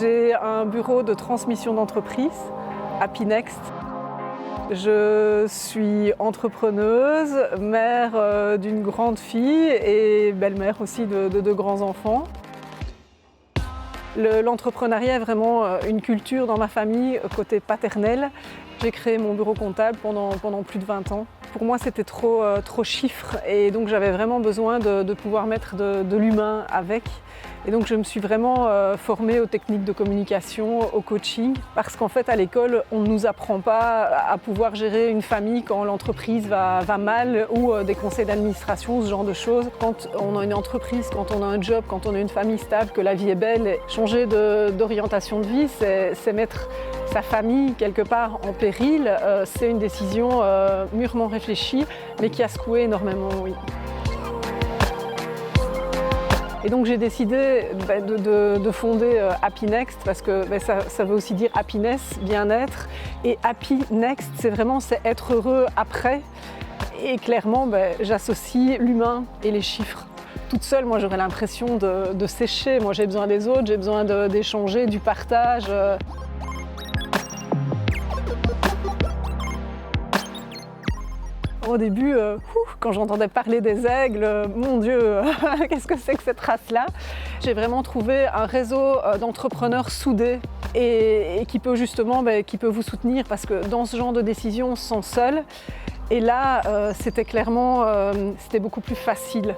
J'ai un bureau de transmission d'entreprise, Happy Next. Je suis entrepreneuse, mère d'une grande fille et belle-mère aussi de deux grands-enfants. L'entrepreneuriat est vraiment une culture dans ma famille, côté paternel. J'ai créé mon bureau comptable pendant plus de 20 ans. Pour moi, c'était trop chiffres et donc j'avais vraiment besoin de pouvoir mettre de l'humain avec. Et donc je me suis vraiment formée aux techniques de communication, au coaching, parce qu'en fait à l'école, on ne nous apprend pas à pouvoir gérer une famille quand l'entreprise va mal ou des conseils d'administration, ce genre de choses. Quand on a une entreprise, quand on a un job, quand on a une famille stable, que la vie est belle, changer d'orientation de vie, c'est mettre sa famille quelque part en péril. C'est une décision mûrement réfléchie, mais qui a secoué énormément, oui. Et donc j'ai décidé de fonder Happy Next parce que ça veut aussi dire happiness, bien-être. Et Happy Next, c'est être heureux après. Et clairement, j'associe l'humain et les chiffres. Toute seule, moi j'aurais l'impression de sécher. Moi j'ai besoin des autres, j'ai besoin d'échanger, du partage. Au début, quand j'entendais parler des aigles, mon Dieu, qu'est-ce que c'est que cette race-là? J'ai vraiment trouvé un réseau d'entrepreneurs soudés et qui peut justement qui peut vous soutenir parce que dans ce genre de décision, on se sent seul. Et là, c'était clairement c'était beaucoup plus facile.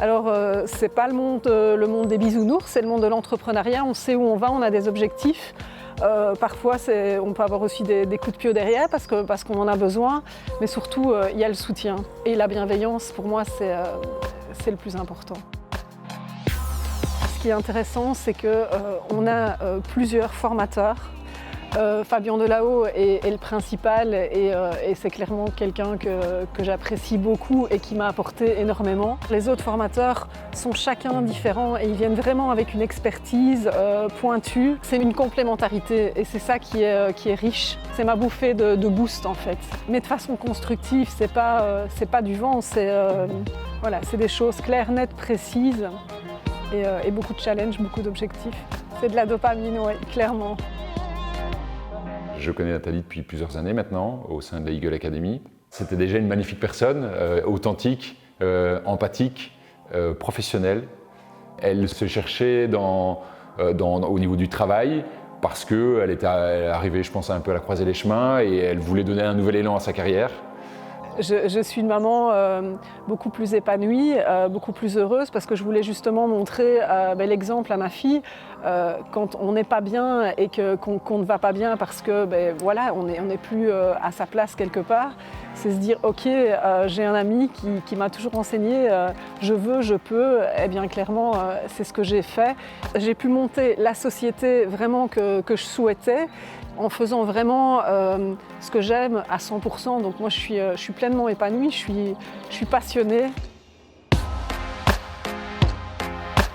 Alors, c'est pas le monde des bisounours, c'est le monde de l'entrepreneuriat. On sait où on va, on a des objectifs. Parfois, on peut avoir aussi des coups de pied derrière parce qu'on en a besoin, mais surtout, il y a le soutien. Et la bienveillance, pour moi, c'est le plus important. Ce qui est intéressant, c'est qu'on a plusieurs formateurs. Fabien Delahaut est le principal et c'est clairement quelqu'un que j'apprécie beaucoup et qui m'a apporté énormément. Les autres formateurs sont chacun différents et ils viennent vraiment avec une expertise pointue. C'est une complémentarité et c'est ça qui est riche. C'est ma bouffée de boost en fait. Mais de façon constructive, c'est pas du vent, c'est des choses claires, nettes, précises et beaucoup de challenges, beaucoup d'objectifs. C'est de la dopamine, oui, clairement. Je connais Nathalie depuis plusieurs années maintenant, au sein de la Eagle Academy. C'était déjà une magnifique personne, authentique, empathique, professionnelle. Elle se cherchait au niveau du travail parce qu'elle était arrivée, je pense, un peu à la croisée des chemins et elle voulait donner un nouvel élan à sa carrière. Je suis une maman beaucoup plus épanouie, beaucoup plus heureuse parce que je voulais justement montrer l'exemple à ma fille quand on n'est pas bien et qu'on ne va pas bien parce que on n'est plus à sa place quelque part. C'est se dire ok, j'ai un ami qui m'a toujours enseigné je veux, je peux. Eh bien clairement c'est ce que j'ai fait. J'ai pu monter la société vraiment que je souhaitais en faisant vraiment ce que j'aime à 100%. Donc moi je suis pleinement épanouie, je suis passionnée.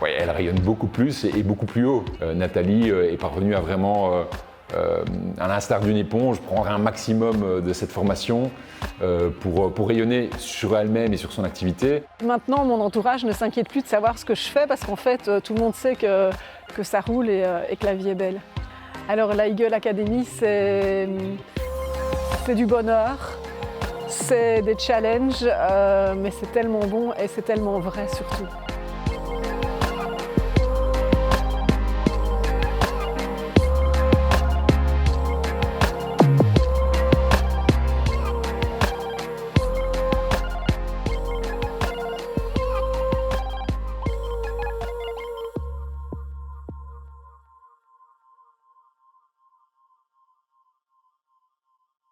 Ouais, elle rayonne beaucoup plus et beaucoup plus haut. Nathalie est parvenue à vraiment, à l'instar d'une éponge, prendre un maximum de cette formation pour rayonner sur elle-même et sur son activité. Maintenant, mon entourage ne s'inquiète plus de savoir ce que je fais parce qu'en fait, tout le monde sait que ça roule et que la vie est belle. Alors la Eagle Academy, c'est du bonheur, c'est des challenges, mais c'est tellement bon et c'est tellement vrai surtout.